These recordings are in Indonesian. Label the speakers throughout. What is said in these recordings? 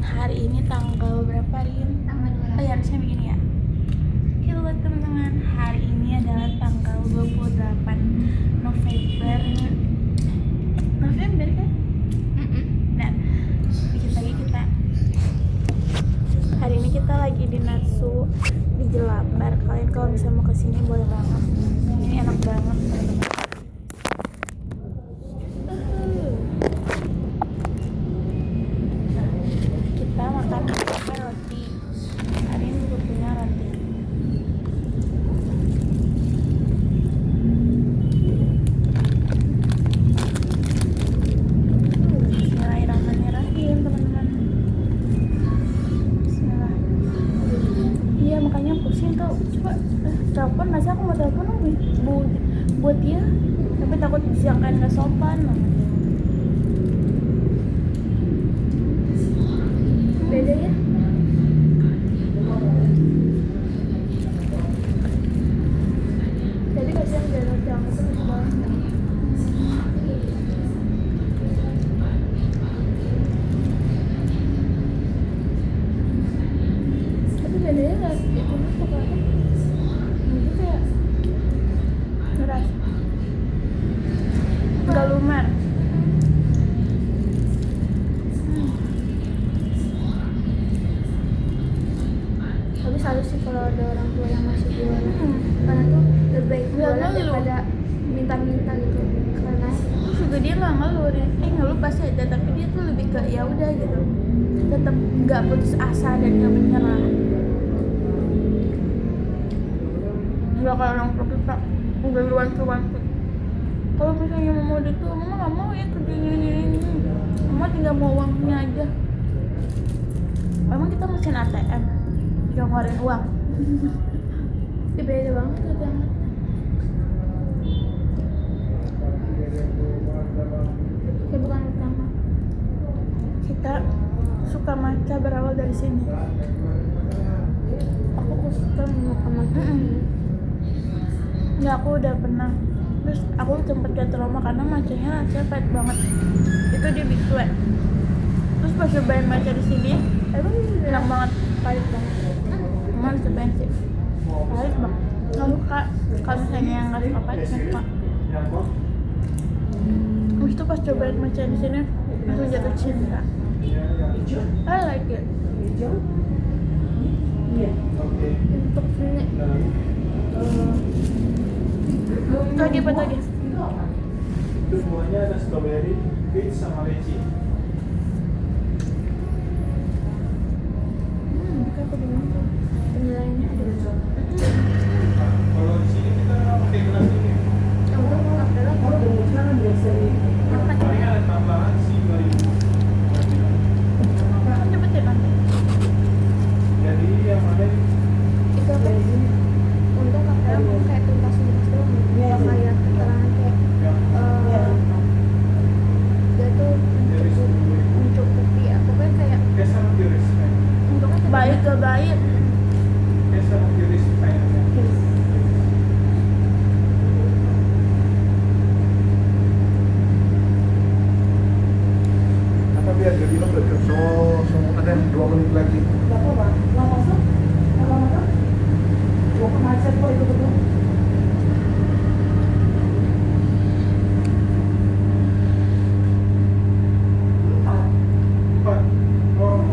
Speaker 1: Hari ini tanggal berapa, Rin?
Speaker 2: Tanggal 28.
Speaker 1: Oh ya, harusnya begini ya. Halo teman-teman, hari ini adalah tanggal 28 November. November kan? Nah, dikit lagi kita. Hari ini kita lagi di Natsu di Jelambar. Kalian kalau bisa mau kesini boleh banget. Ini enak banget. Kita makan roti. Hari ini gue punya roti. Bismillahirrahmanirrahim, teman-teman. Bismillah. Iya, makanya pusing tuh. Coba telepon, masa aku mau telepon buat dia, tapi takut disangkain nggak sopan. Beda ya. Jadi kasihan dia roti yang itu banget. Tapi bedanya nggak itu pokoknya. Jadi kayak ngerasa nggak lumer. Tapi salut sih kalau ada orang tua yang masih jualan. Karena tuh lebih baik jualan daripada minta-minta gitu. Karena terus juga dia nggak ngeluh, ngeluh pasti ada, tapi dia tuh lebih ke ya udah gitu, tetap nggak putus asa dan nggak menyerah. Nggak kayak orang tua kita udah wanti-wanti. Kalau misalnya mau itu, mama nggak mau ya kerja gini, mama tinggal mau uangnya aja. Emang kita mesin ATM yang ngeluarin uang. Ya beda banget tuh banget. Ya bukan utama. Kita suka matcha berawal dari sini. Aku suka minum matcha. Ya aku udah pernah. Terus aku sempet gak trauma karena matchanya rasanya pahit banget. Itu di Big Sweat. Terus pas cobain matcha di sini, enak banget, pahit banget. Emang harus cobain sih. Pahit banget. Nggak suka. Kalau misalnya yang nggak suka pahit, nggak suka. Terus itu pas cobain matcha di sini, langsung jatuh cinta. I like it. Untuk sini. Lagi apa lagi?
Speaker 3: Semuanya ada strawberry, peach sama leci.
Speaker 1: Aku bingung tuh. Penilaiannya ada.
Speaker 3: Kalau di sini kita pakai gelas ini. Ini ada tambahan sih 2000.
Speaker 1: Cepet ya kan?
Speaker 3: Jadi yang ada
Speaker 2: itu apa? Untung kakak aku kayak tuntas doang. Nggak kayak keterangan kayak dia tuh mencukupi aku kayak
Speaker 3: kayak sama tiris kan.
Speaker 2: untungnya
Speaker 1: Baik gak baik?
Speaker 3: Kayak sama tiris kayaknya.
Speaker 4: Apa biar jadi lo dekat so ada 2 menit lagi.
Speaker 3: Pak, oh,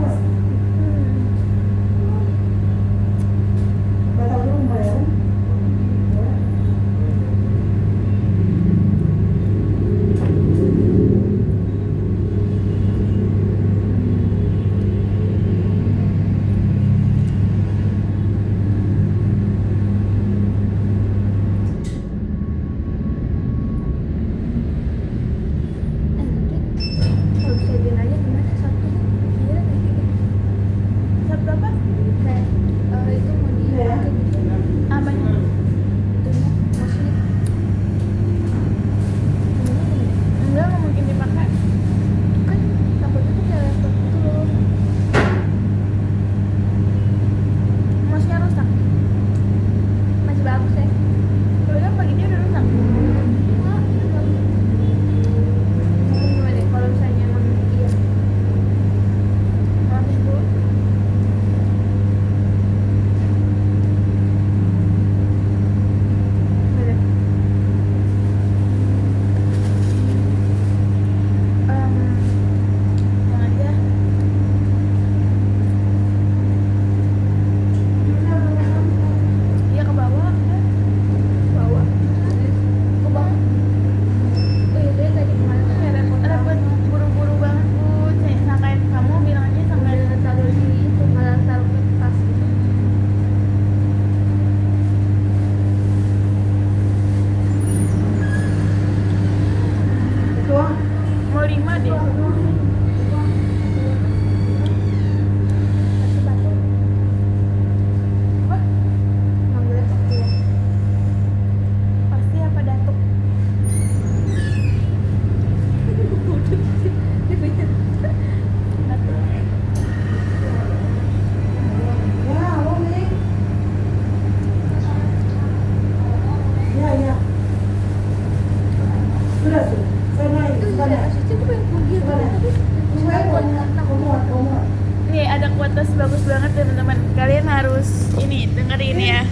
Speaker 1: atas bagus banget teman-teman. Kalian harus ini dengerin ya.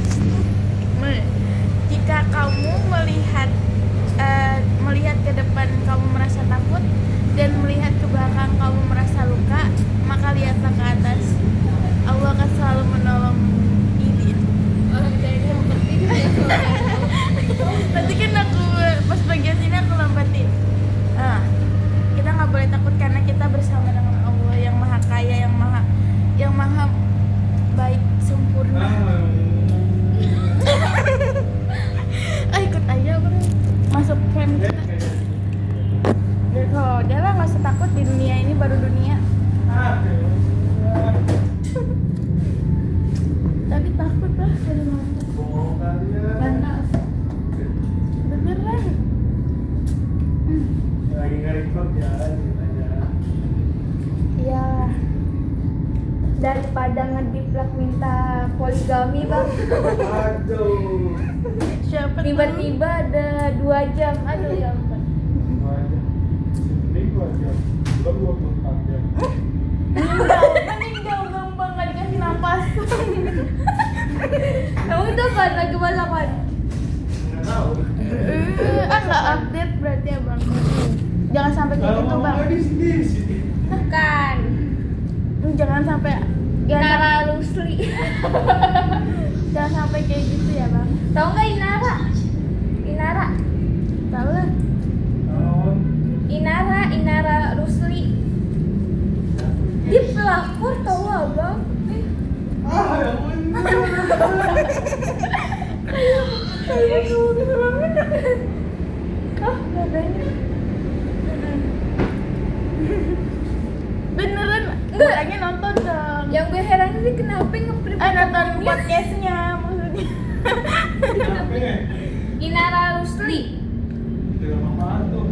Speaker 1: Jika kamu melihat ke depan kamu merasa takut dan melihat ke belakang kamu merasa luka, maka lihatlah ke atas. Allah akan selalu menolong ini.
Speaker 2: Orang kayaknya mengerti dia.
Speaker 1: Nanti kan aku pas bagian sini aku lompatin. Kita nggak boleh takut karena kita bersama dengan Allah yang maha kaya, yang maha baik sempurna. Ikut aja bro, masuk camp kita. Udah lah, nggak usah takut, di dunia ini baru dunia. Tapi takut lah dari mana? Beneran.
Speaker 3: Lagi nge-record ya ceritanya.
Speaker 2: Ya, daripada ngediplak minta poligami bang,
Speaker 3: Aduh.
Speaker 1: Siapa tuh?
Speaker 2: tiba-tiba ada 2 jam, aduh ya ampun.
Speaker 3: Ini gua aja. Belum 24 jam.
Speaker 1: Meninggal gampang, nggak dikasih napas.
Speaker 2: Kamu tuh kan lagi masakan?
Speaker 3: Nggak tahu.
Speaker 1: Nggak update berarti ya bang. Jangan sampai kayak gitu bang.
Speaker 3: Kalau di sini.
Speaker 2: Bukan.
Speaker 1: Jangan sampai.
Speaker 2: Inara Rusli.
Speaker 1: Jangan sampai kayak gitu ya bang.
Speaker 2: Tahu nggak Inara? Inara.
Speaker 1: Tahu lah.
Speaker 3: Tahun.
Speaker 2: Inara Rusli. Dia pelakor tahu abang.
Speaker 3: Ya ampun.
Speaker 1: Kayak sulit banget. Dadanya. Beneran? Makanya nonton dong.
Speaker 2: Yang gue heran ini kenapa nge-print
Speaker 1: Nonton podcastnya maksudnya.
Speaker 3: Kenapa ya?
Speaker 2: Inara Rusli.
Speaker 3: Dengan apaan tuh?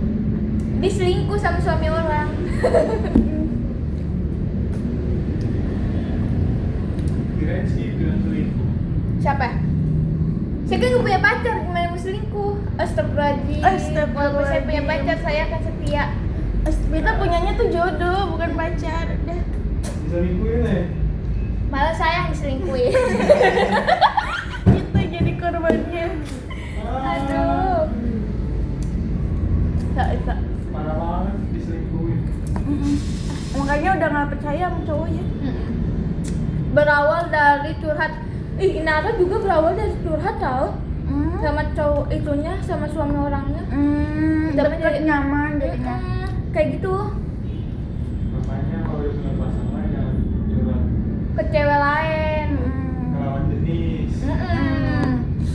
Speaker 2: Dia selingkuh sama suami orang.
Speaker 3: Kirain sih bilang selingkuh.
Speaker 2: Siapa? Saya kan gak punya pacar, gimana mau selingkuh? Astagfirullahaladzim.
Speaker 1: Astagfirullahaladzim.
Speaker 2: Walaupun saya punya pacar, saya akan setia.
Speaker 1: Kita punyanya tuh jodoh, bukan pacar. Udah.
Speaker 3: Diselingkuhin ya?
Speaker 2: Malah saya yang diselingkuhin.
Speaker 1: Kita jadi korbannya.
Speaker 2: Aduh.
Speaker 1: Bisa.
Speaker 3: Parah banget diselingkuhin.
Speaker 1: Makanya udah nggak percaya sama cowoknya.
Speaker 2: Berawal dari curhat. Inara juga berawal dari curhat tau. Sama cowok itunya, sama suami orangnya.
Speaker 1: Deket nyaman jadinya.
Speaker 2: Kayak gitu.
Speaker 3: Makanya kalau udah punya pasangan jangan curhat
Speaker 2: Ke cewek lain.
Speaker 3: ke lawan jenis.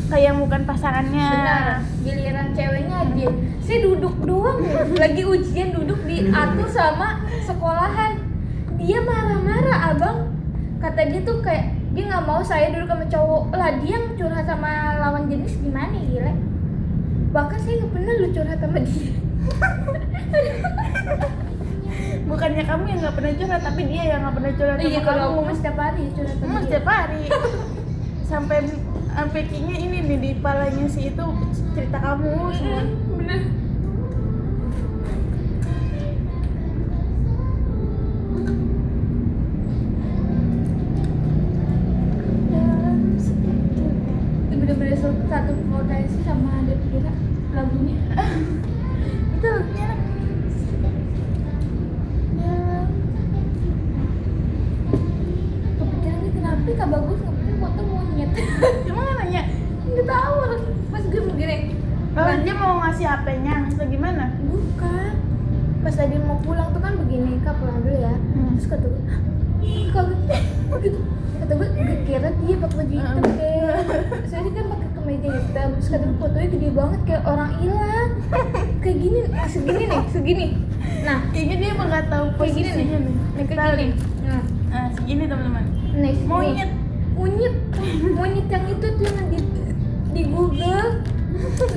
Speaker 1: Kayak bukan pasangannya.
Speaker 2: Benar, giliran ceweknya aja. Saya duduk doang ya. Lagi ujian duduk diatur sama sekolahan. Dia marah-marah abang. Kata dia tuh kayak dia nggak mau saya duduk sama cowok. Lah dia yang curhat sama lawan jenis gimana gila. Bahkan saya nggak pernah lu curhat sama dia.
Speaker 1: Bukannya kamu yang nggak pernah curhat, tapi dia yang nggak pernah curhat sama
Speaker 2: Iya kalau
Speaker 1: kamu.
Speaker 2: aku mah setiap hari curhat sama dia.
Speaker 1: Setiap hari. Sampai kayaknya ini nih di kepalanya si itu cerita kamu semua.
Speaker 2: Bener. Bener-bener satu potensi sama ada kira lagunya.
Speaker 1: Itu enak.
Speaker 2: Kepikiran nih kenapa Kak Bagus nge-print foto monyet.
Speaker 1: Gimana nanya?
Speaker 2: Nggak tahu pas gue begini.
Speaker 1: Dia mau ngasih HP-nya atau gimana?
Speaker 2: Bukan. Pas tadi mau pulang tuh kan begini, Kak pulang dulu ya. Terus kata gue, kalau gitu. Kata gue kira dia pakai baju hitam kayak. Soalnya kan pakai kemeja hitam. Terus kata gue fotonya gede banget kayak orang hilang. Kayak gini, segini. Nah,
Speaker 1: Kayaknya dia emang nggak tahu
Speaker 2: kayak gini nih.
Speaker 1: posisinya nih.
Speaker 2: Nih kayak gini. Nah,
Speaker 1: Nah, segini teman-teman.
Speaker 2: nih segini. Monyet yang itu tuh yang di Google.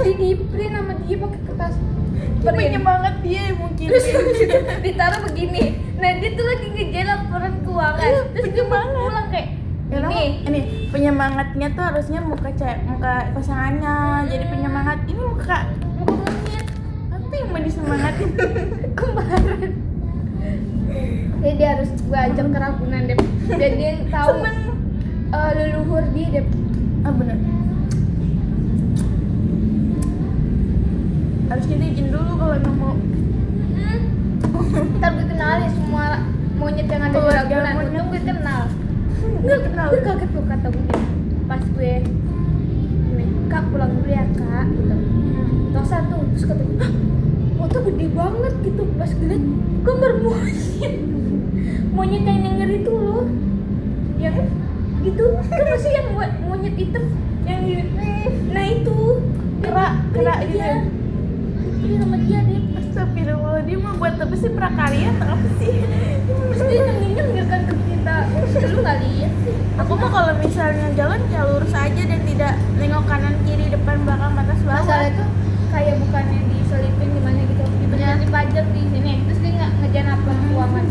Speaker 2: Di print sama dia pakai kertas.
Speaker 1: Dia penyemangat dia mungkin.
Speaker 2: Terus habis itu ditaruh begini. Nah dia tuh lagi ngejalan laporan keuangan. Terus dia mau pulang kayak ini.
Speaker 1: Penyemangatnya tuh harusnya muka pasangannya. Jadi penyemangat. Ini muka
Speaker 2: monyet
Speaker 1: apa yang mau disemangatin?
Speaker 2: kemarin. Jadi dia harus gue ajak ke Ragunan deh. Dan dia tahu
Speaker 1: Seneng.
Speaker 2: leluhur dia deh.
Speaker 1: Ah bener. Harusnya dia izin dulu kalau emang mau.
Speaker 2: Ntar gue kenalin semua monyet yang ada di
Speaker 1: Keluarga
Speaker 2: Ragunan.
Speaker 1: monyet.
Speaker 2: Untung gue kenal.
Speaker 1: Nggak kenal.
Speaker 2: Gue kaget tuh kata gue pas gue gini, Kak pulang dulu ya Kak gitu. Terus terus kata gue, "Hah, foto gede banget gitu." Pas gue liat gambar monyet. Monyet yang nyenger itu loh. Yang gitu kan masih yang monyet hitam yang nah itu
Speaker 1: Kera
Speaker 2: iya.
Speaker 1: gitu.
Speaker 2: Itu nama dia deh.
Speaker 1: Astagfirullah, dia mau buat apa sih, prakarya atau apa sih?
Speaker 2: Terus dia nyengir kan ke kita. Lu nggak lihat sih?
Speaker 1: Aku mah kalau misalnya jalan ya lurus aja dan tidak nengok kanan kiri depan belakang atas bawah.
Speaker 2: Masalah itu kayak bukannya diselipin gimana gitu, bener dipajang di sini. Terus dia nggak ngejar apa keuangan.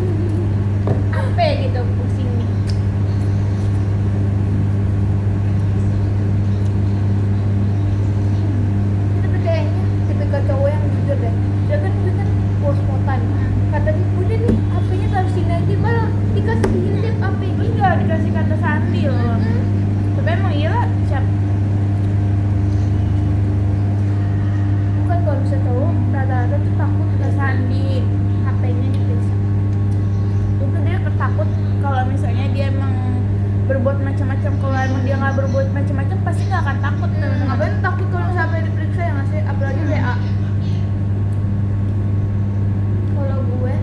Speaker 2: Apa gitu pusing nih. Tapi kayaknya tipikal cowok yang jujur deh. Dia kan bos-bosan. Kata dia, udah nih HP-nya taruh sini aja, malah dikasihin deh HP
Speaker 1: Terus juga dikasih kata sandi loh. Tapi emang iya lah, siap.
Speaker 2: Bukan kalau bisa cowok rata-rata tuh takut
Speaker 1: Kata sandi.
Speaker 2: HP-nya diperiksa.
Speaker 1: Itu dia ketakut kalau misalnya dia emang berbuat macam-macam. Kalau emang dia nggak berbuat macam-macam pasti nggak akan takut.
Speaker 2: Ngapain takut kalau sampai diperiksa ya nggak sih? Apalagi WA. Kalau gue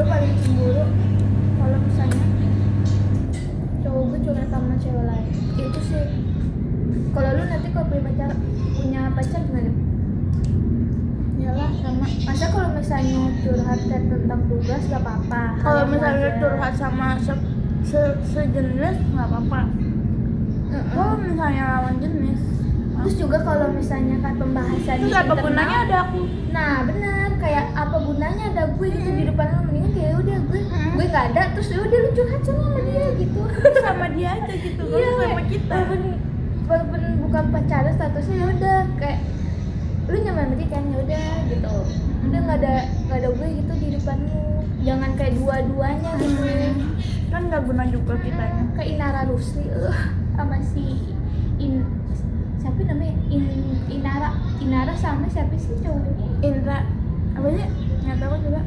Speaker 2: paling cemburu kalau misalnya cowok gue curhat sama cewek lain. Itu sih. Kalau lu nanti kalau punya pacar gimana?
Speaker 1: Iyalah sama.
Speaker 2: Masa kalau misalnya curhat kayak tentang tugas gak apa-apa.
Speaker 1: Kalau
Speaker 2: Hal yang
Speaker 1: misalnya
Speaker 2: wajar.
Speaker 1: curhat sama sejenis nggak apa-apa. Kalau misalnya lawan jenis,
Speaker 2: Terus juga kalau misalnya kan pembahasan
Speaker 1: terus
Speaker 2: di
Speaker 1: apa
Speaker 2: internal,
Speaker 1: gunanya ada aku?
Speaker 2: nah benar, kayak apa gunanya ada gue gitu di depan lu, mendingan kayak udah gue nggak ada, terus ya udah lu curhat sama dia gitu.
Speaker 1: Sama dia aja gitu. Kalau
Speaker 2: Iya,
Speaker 1: sama
Speaker 2: kayak
Speaker 1: kita.
Speaker 2: walaupun bukan pacaran statusnya, ya udah kayak lu nyaman sama dia kan, ya udah gitu. Udah nggak ada gue gitu di depan lu, jangan kayak dua-duanya gitu.
Speaker 1: Kan nggak guna juga kitanya.
Speaker 2: Kayak Inara Rusli sama si siapa namanya Inara sama siapa sih cowoknya?
Speaker 1: Indra apa sih? Nggak tahu juga.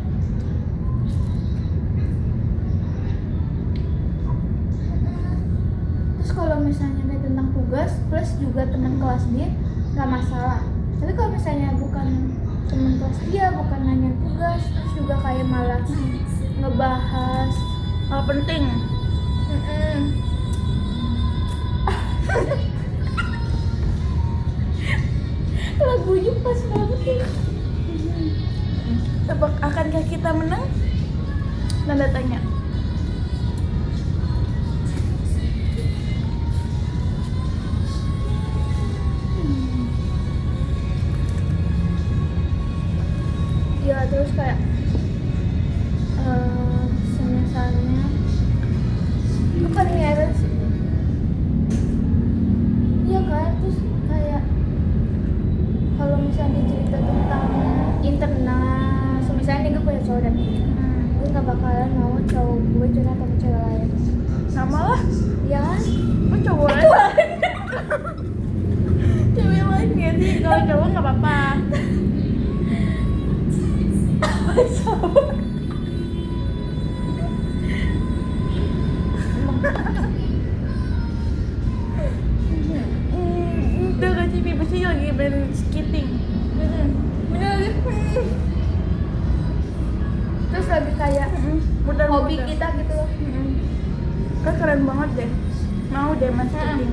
Speaker 2: Terus kalau misalnya ada tentang tugas plus juga teman kelas dia nggak masalah. Tapi kalau misalnya bukan teman kelas dia, bukan nanya tugas, terus juga kayak malah ngebahas
Speaker 1: Hal penting.
Speaker 2: lagunya pas banget ya.
Speaker 1: Tebak akankah kita menang? Tanda tanya.
Speaker 2: Ya terus kayak semisalnya apa nih ya sih? Iya kan, terus kayak kalau misalnya dia cerita tentang internal, misalnya nih gue punya cowok dan gue gak bakalan mau cowok gue curhat sama cewek lain.
Speaker 1: Sama lah.
Speaker 2: Ya kan?
Speaker 1: Kok cowok lain? Cewek lain ya sih. Kalau cowok nggak apa-apa. Udah gak sih, pasti lagi main skating.
Speaker 2: Bener. Terus lagi kayak
Speaker 1: Mudah
Speaker 2: hobi kita gitu loh.
Speaker 1: Kan keren banget deh. Mau deh main skating.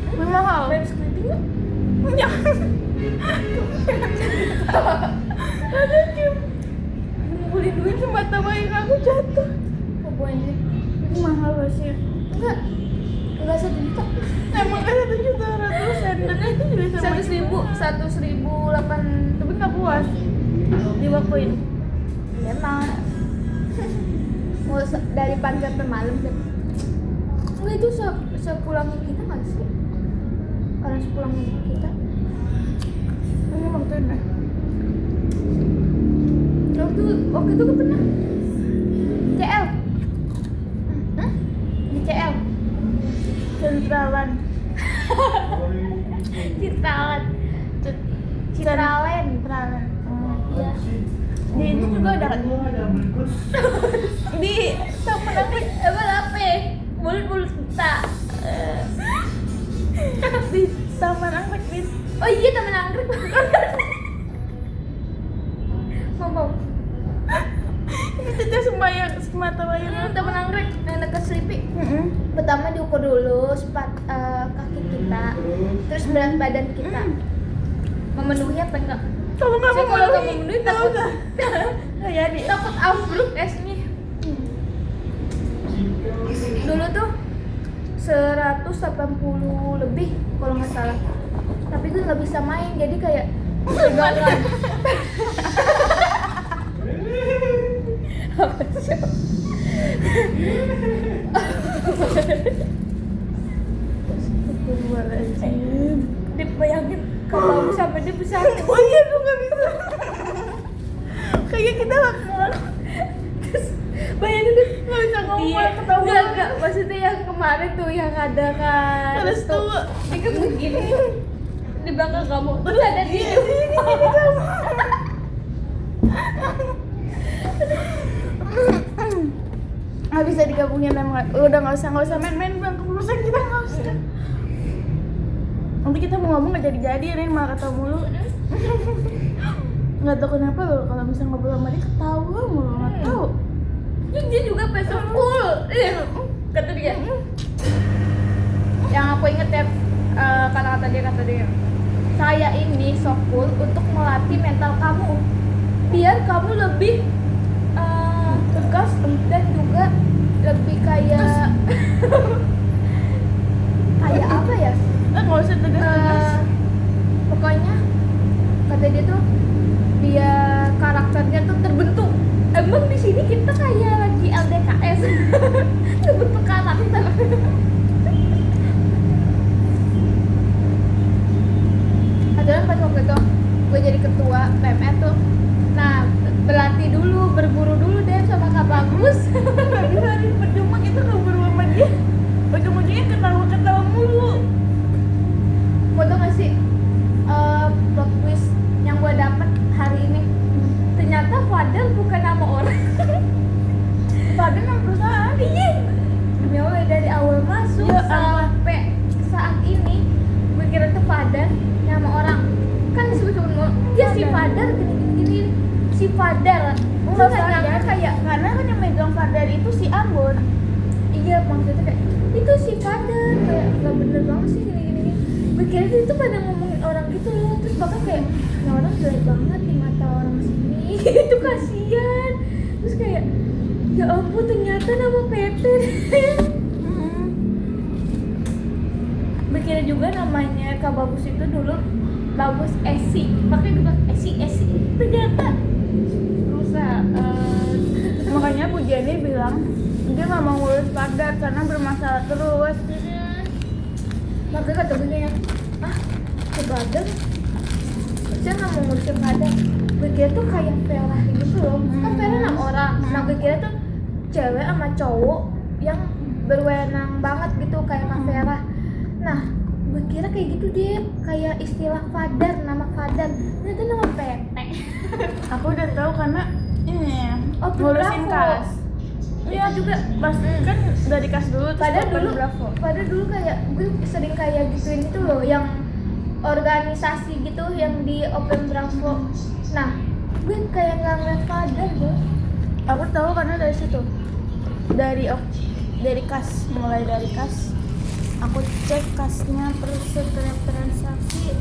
Speaker 1: Tapi mahal.
Speaker 2: Main skating yuk.
Speaker 1: Jangan. Ada Kim. Ngumpulin duit semata-mata aku jatuh.
Speaker 2: Pokoknya
Speaker 1: Mahal pasti.
Speaker 2: enggak 1 juta.
Speaker 1: Emang kan 1.200.000 dan itu juga sama
Speaker 2: 1.800.000
Speaker 1: tapi nggak puas diwakuin.
Speaker 2: memang mau dari pagi sampai malam kan. Enggak itu sepulangnya kita nggak sih? Orang sepulangnya kita Tralen. Iya.
Speaker 1: Di itu juga ada kan? Di
Speaker 2: Taman Anggrek emang apa? Mulut kita.
Speaker 1: di Taman Anggrek Din.
Speaker 2: Oh iya Taman Anggrek. Ngomong.
Speaker 1: Itu tuh semata wayang.
Speaker 2: Taman Anggrek yang dekat Selipi.
Speaker 1: Heeh.
Speaker 2: Pertama diukur dulu kaki kita, terus berat badan kita. Memenuhi apa enggak?
Speaker 1: Kalau nggak
Speaker 2: Saya
Speaker 1: mau
Speaker 2: kalau nggak memenuhi takut
Speaker 1: nggak jadi.
Speaker 2: takut ambruk esnya. Dulu tuh 180 lebih kalau nggak salah. Tapi gue nggak bisa main, jadi kayak pegangan. Apa sih?
Speaker 1: Astagfirullahaladzim.
Speaker 2: Dibayangin kalau sama dia besar.
Speaker 1: Oh iya lu nggak bisa. Kayak kita bakal
Speaker 2: Terus bayangin deh
Speaker 1: nggak bisa ngomong
Speaker 2: iya,
Speaker 1: ketawa.
Speaker 2: enggak, maksudnya yang kemarin tuh yang ada kan
Speaker 1: Terus tuh
Speaker 2: dia kan begini di belakang kamu, terus ada dia
Speaker 1: nggak bisa digabungin sama udah nggak usah main-main bang keputusan kita nggak usah. Nanti kita mau ngomong nggak jadi Rin malah ketawa mulu. Nggak tahu kenapa loh kalau misalnya ngobrol sama dia ketawa mulu nggak tahu.
Speaker 2: dia juga besok cool kata dia. Yang aku inget ya kata dia saya ini so cool untuk melatih mental kamu biar kamu lebih tegas dan juga lebih kayak kayak apa ya,
Speaker 1: Nggak usah tegas-tegas.
Speaker 2: pokoknya kata dia tuh biar karakternya tuh terbentuk. Emang di sini kita kayak lagi LDKS terbentuk karakter. Adalah pas waktu itu gue jadi ketua PMR tuh, nah berlatih dulu, berburu dulu deh sama Kak Bagus.
Speaker 1: Nggak bisa Rin, percuma kita ngobrol sama dia ujung-ujungnya ketawa-ketawa mulu.
Speaker 2: Mau tau gak sih plot twist yang gue dapet hari ini? Ternyata Fadel bukan nama orang.
Speaker 1: Fadil nama perusahaan.
Speaker 2: Iya. Demi Allah dari awal masuk
Speaker 1: Ya,
Speaker 2: sampai saat ini gue kira tuh Fadel nama orang. Kan disebut mulu dia si Fadel gini. Si Fadel. Gue
Speaker 1: Enggak
Speaker 2: gak nyangka
Speaker 1: Fadil
Speaker 2: kayak
Speaker 1: karena kan yang megang Fadil itu si Ambon.
Speaker 2: iya maksudnya kayak itu si Fadel kayak gak bener banget sih gini. Gue kira itu pada ngomongin orang gitu loh. Terus bahkan kayak ya orang jelek banget di mata orang sini. Itu kasihan. Terus kayak ya ampun ternyata nama Peter. Berkira juga namanya Kak Bagus itu dulu Bagus Esi. Makanya gue bilang Esi. Ternyata rusak.
Speaker 1: Makanya Bu Jenny bilang dia nggak mau ngurus Fadil karena bermasalah terus.
Speaker 2: Makanya kata gue kayak ke Badar saya nggak mau ngurusin Badar. Gue kira tuh kayak Vera gitu loh. Kan Vera nama orang. Nah gue kira tuh cewek sama cowok yang berwenang banget gitu kayak Kak Vera. Nah gue kira kayak gitu deh, kayak istilah Fadar, nama Fadar. Ternyata nama Pete.
Speaker 1: Aku udah tahu karena ini ya,
Speaker 2: Oh,
Speaker 1: ngurusin
Speaker 2: Bravo.
Speaker 1: kas. Iya juga pas kan dari kas dulu terus
Speaker 2: Padahal
Speaker 1: open
Speaker 2: dulu,
Speaker 1: Bravo.
Speaker 2: kayak gue sering kayak gituin itu loh, yang organisasi gitu yang di Open Bravo. Nah, gue kayak nggak ngeliat Fadar gue.
Speaker 1: Aku tahu karena dari situ. Dari kas, mulai dari kas. Aku cek kasnya terus setiap transaksi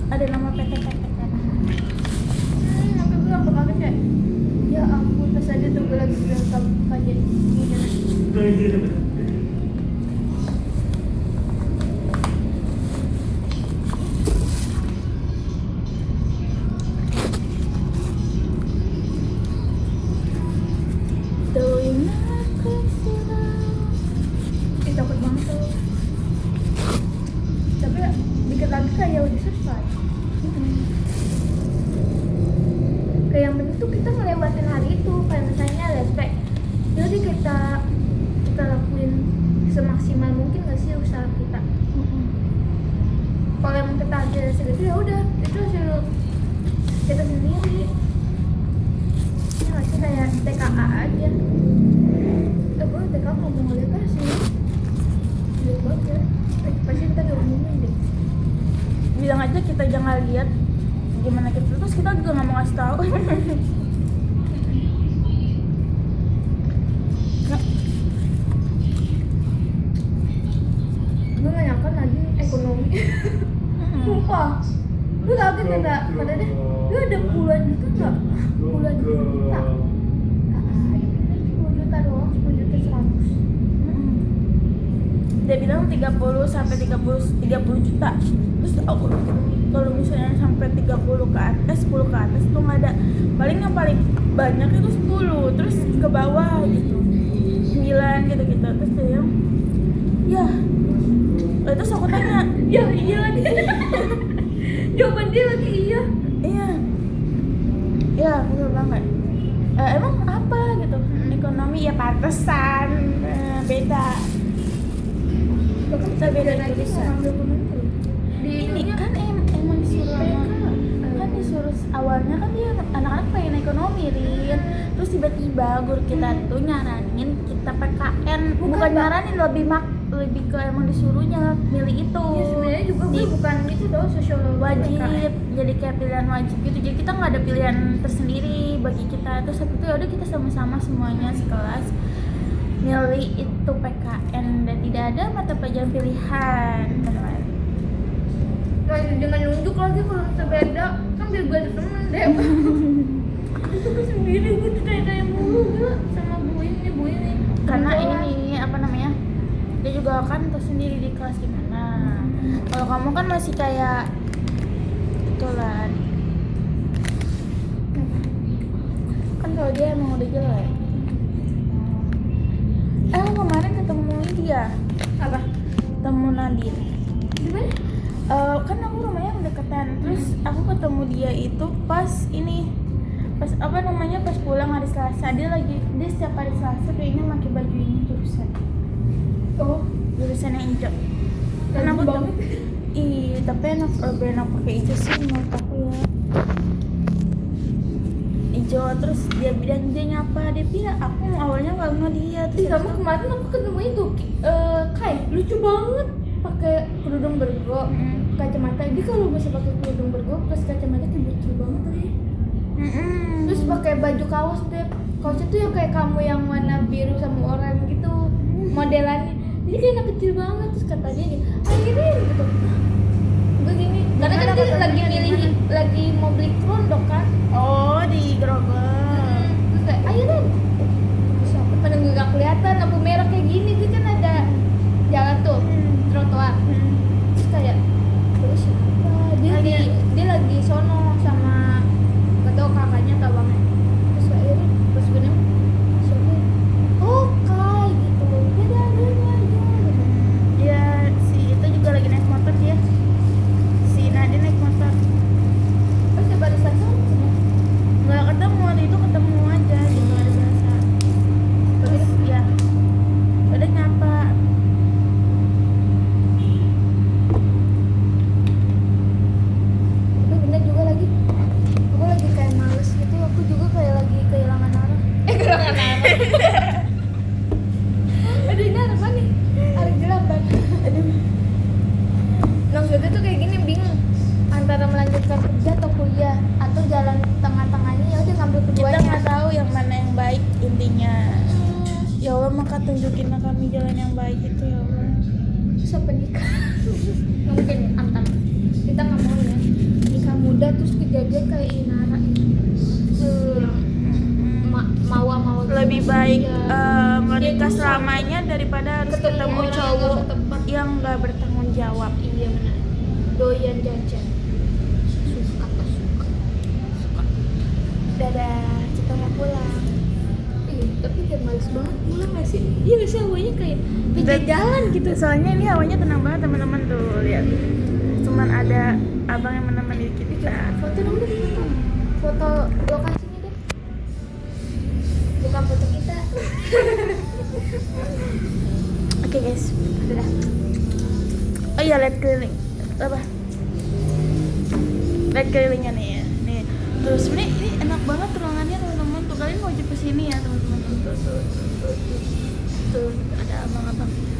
Speaker 1: ada nama PT.
Speaker 2: Sampai gue sampai kaget kayak, ya ampun pas aja tuh gue lagi bilang sama kajian gini. Ih, takut banget tuh. Tapi dikit lagi kayak udah selesai. Kayak yang penting tuh kita ngelewatin hari itu. Kayak misalnya respek, jadi kita lakuin semaksimal mungkin gak sih usaha kita. Kalau emang kita hasilnya segitu ya udah, itu hasil aja. Gue TK mau ngeliat apa sih? Lihat banget ya. Pasti kita ngomongin deh.
Speaker 1: Bilang aja kita jangan lihat gimana kita, terus kita juga nggak mau ngasih tahu.
Speaker 2: Gue nggak nyangka Nadine ekonomi. Sumpah. Lu kaget nggak? Kata dia, lu ada puluhan juta nggak? Puluhan juta. Ada 10 juta doang, 10 juta 100.
Speaker 1: Dia bilang 30 sampai 30 juta. Terus aku kalau misalnya sampai 30 ke atas, 10 ke atas tuh nggak ada. Paling yang paling banyak itu 10, terus ke bawah gitu 9 gitu-gitu. Terus dia bilang, ya. Terus aku tanya,
Speaker 2: Ya iya lagi. Jawaban dia lagi iya.
Speaker 1: iya. Ya, betul banget. Emang apa gitu? Ekonomi ya pantesan beda. Kita beda
Speaker 2: lagi
Speaker 1: jurusan.
Speaker 2: ngambil ekonomi. Di
Speaker 1: Ini
Speaker 2: ininya
Speaker 1: kan emang disuruh sama,
Speaker 2: PK.
Speaker 1: kan disuruh awalnya kan dia anak-anak pengen ekonomi, Rin. Terus tiba-tiba guru kita tuh nyaranin kita PKN, bukan
Speaker 2: Mbak.
Speaker 1: nyaranin, lebih ke emang disuruhnya milih itu.
Speaker 2: Ya sebenarnya juga gue bukan itu doang sosiologi
Speaker 1: Wajib,
Speaker 2: PKN.
Speaker 1: jadi kayak pilihan wajib gitu. Jadi kita nggak ada pilihan tersendiri bagi kita. Terus habis itu ya udah kita sama-sama semuanya sekelas milih itu PKN dan tidak ada mata pelajaran pilihan.
Speaker 2: Nah, jangan nunjuk lagi kalau kita beda, kan biar gue ada temen deh. Itu gue sendiri, gue ditanya-tanya mulu gue sama bu ini.
Speaker 1: Karena
Speaker 2: Kebetulan.
Speaker 1: ini apa namanya, dia juga kan tahu sendiri di kelas gimana. Kalau kamu kan masih kayak itulah, kan kalau dia emang udah jelek. Aku kemarin ketemu dia,
Speaker 2: Apa?
Speaker 1: ketemu Nadine.
Speaker 2: Gimana?
Speaker 1: Kan aku rumahnya deketan, terus aku ketemu dia itu pas apa namanya, pas pulang hari Selasa. Dia setiap hari Selasa kayaknya pakai baju ini jurusan yang hijau. Karena aku tuh, tapi lebih enak pakai hijau sih menurut aku ya. Hijau, terus dia bilang dia nyapa, dia bilang aku awalnya nggak kenal dia. Terus
Speaker 2: Sama kemarin aku ketemu itu Kai, lucu banget, pakai kerudung bergo, kacamata. Dia kalau bisa pakai kerudung bergo plus kacamata tuh lucu banget tuh. Terus pakai baju kaos deh. Kaosnya tuh yang kayak kamu yang warna biru sama oranye gitu modelannya. Jadi kayak anak kecil banget. Terus kata dia gini, akhirnya gitu. Gue gini, karena kan dia lagi mau beli kerudung kan.
Speaker 1: oh, di Grogol.
Speaker 2: Terus kayak, ayo Ren. Siapa pada nggak kelihatan lampu merah kayak gini. Dia kan ada jalan tuh, trotoar. Terus kayak, terus siapa? Dia lagi sono sama nggak tahu kakaknya atau abangnya. Terus akhirnya pas gue nanya, siapa? Oh Kai gitu. Beda.
Speaker 1: Ya, si itu juga lagi naik motor dia. Si Nadine naik motor.
Speaker 2: Terus dia baru selesai.
Speaker 1: Nggak ketemu, waktu itu ketemu aja gitu hari biasa. Terus ya udah nyapa.
Speaker 2: Tapi bener juga lagi. Aku lagi kayak males gitu. Aku juga kayak lagi kehilangan arah. Kehilangan arah. Aduh ini arah mana nih? Arah jelamban. Aduh. Maksudnya tuh kayak gini, bingung antara melanjutkan kerja atau kuliah atau jalan tengah-tengahnya. Ya udah ngambil
Speaker 1: Kita
Speaker 2: keduanya.
Speaker 1: nggak tahu yang mana yang baik intinya. Ya Allah, maka tunjukinlah kami jalan yang baik itu ya Allah.
Speaker 2: Terus apa nikah? Nggak mungkin antar. Kita nggak mau ya nikah muda terus kejadian kayak Inara ini. Mawa
Speaker 1: Lebih baik
Speaker 2: Iya.
Speaker 1: menikah
Speaker 2: Dia
Speaker 1: selamanya daripada harus
Speaker 2: ketemu
Speaker 1: ketemu
Speaker 2: orang yang
Speaker 1: cowok
Speaker 2: nggak setempat.
Speaker 1: yang nggak bertanggung jawab.
Speaker 2: Iya benar. Doyan jajan. Suka.
Speaker 1: Dadah, kita mau pulang.
Speaker 2: Iya, tapi kayak males banget pulang nggak sih? Iya nggak sih, awalnya kayak pinggir
Speaker 1: Dan-
Speaker 2: jalan gitu.
Speaker 1: Soalnya ini hawanya tenang banget teman-teman tuh, lihat. Cuman ada abang yang menemani kita.
Speaker 2: Foto dong deh, foto lokasinya deh. Bukan foto kita.
Speaker 1: Oke guys,
Speaker 2: Udah.
Speaker 1: oh iya, lihat keliling apa? Lihat kelilingnya nih ya. Nih, terus ini enak banget ruangannya teman-teman. Tuh kalian Kalian wajib kesini ya teman-teman. Tuh ada abang-abang.